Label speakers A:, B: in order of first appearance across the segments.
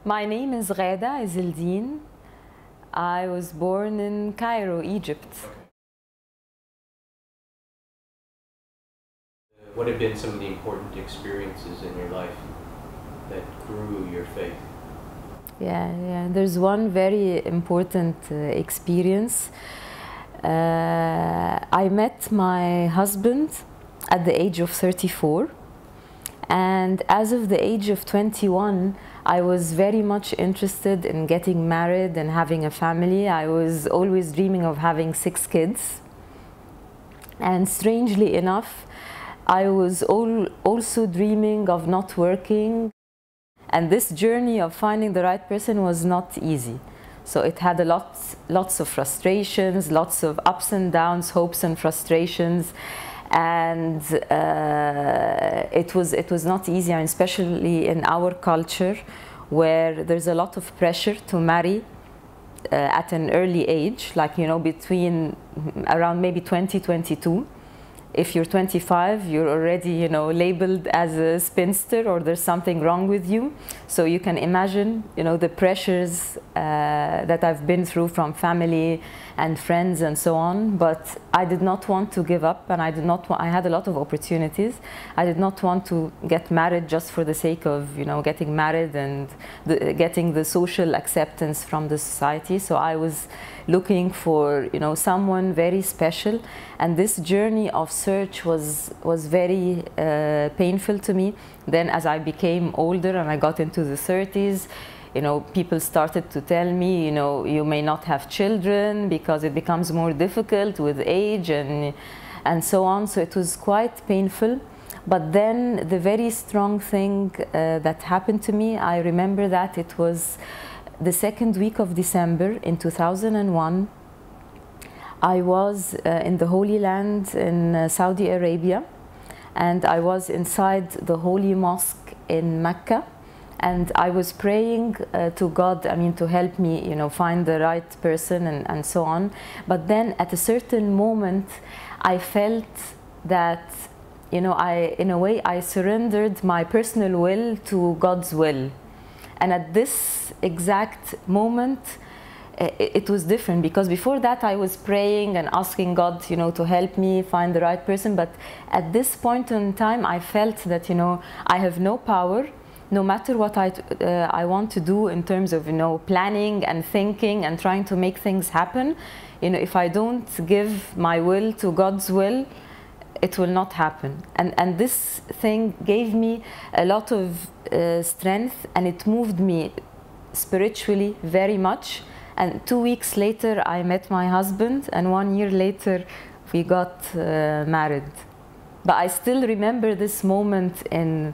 A: My name is Ghada Ezzeldin. I was born in Cairo, Egypt.
B: Okay. What have been some of the important experiences in your life that grew your faith?
A: Yeah. There's one very important experience. I met my husband at the age of 34, and as of the age of 21, I was very much interested in getting married and having a family. I was always dreaming of having 6 kids. And strangely enough, I was also dreaming of not working. And this journey of finding the right person was not easy. So it had lots of frustrations, lots of ups and downs, hopes and frustrations. And it was not easy, and especially in our culture, where there's a lot of pressure to marry at an early age, like, you know, between around maybe 22. If you're 25, you're already, you know, labeled as a spinster, or there's something wrong with you. So you can imagine, you know, the pressures that I've been through from family and friends and so on. But I did not want to give up, and I had a lot of opportunities. I did not want to get married just for the sake of, you know, getting married and getting the social acceptance from the society. So I was looking for, you know, someone very special, and this journey of search was very painful to me. Then as I became older and I got into the 30s, you know, people started to tell me, you know, you may not have children because it becomes more difficult with age and so on. So it was quite painful. But then the very strong thing that happened to me, I remember that it was the second week of December in 2001. I was in the Holy Land in Saudi Arabia, and I was inside the Holy Mosque in Mecca, and I was praying to God, I mean, to help me, you know, find the right person and so on. But then at a certain moment, I felt that, you know, in a way, I surrendered my personal will to God's will. And at this exact moment, it was different, because before that I was praying and asking God, you know, to help me find the right person. But at this point in time, I felt that, you know, I have no power, no matter what I want to do in terms of, you know, planning and thinking and trying to make things happen. You know, if I don't give my will to God's will, it will not happen. And this thing gave me a lot of strength, and it moved me spiritually very much. And 2 weeks later, I met my husband, and 1 year later, we got married. But I still remember this moment in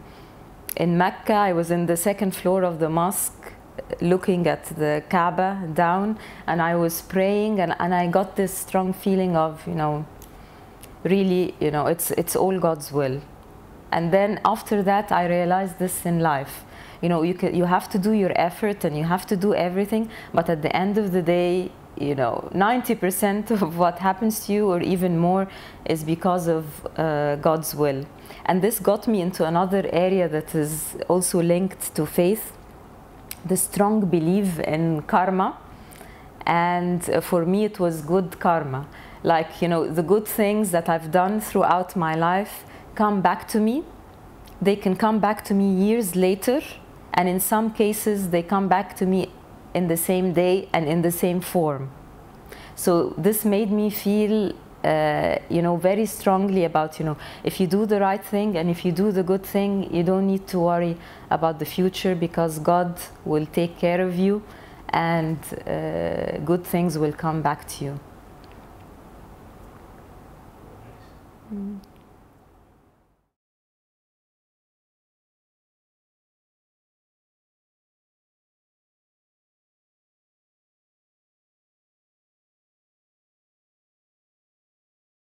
A: Mecca. I was in the second floor of the mosque, looking at the Kaaba down, and I was praying, and I got this strong feeling of, you know, really, you know, it's all God's will. And then after that, I realized this in life. You know, you have to do your effort and you have to do everything, but at the end of the day, you know, 90% of what happens to you, or even more, is because of God's will. And this got me into another area that is also linked to faith, the strong belief in karma. And for me, it was good karma. Like, you know, the good things that I've done throughout my life come back to me. They can come back to me years later, and in some cases they come back to me in the same day and in the same form. So this made me feel, you know, very strongly about, you know, if you do the right thing and if you do the good thing, you don't need to worry about the future, because God will take care of you, and good things will come back to you.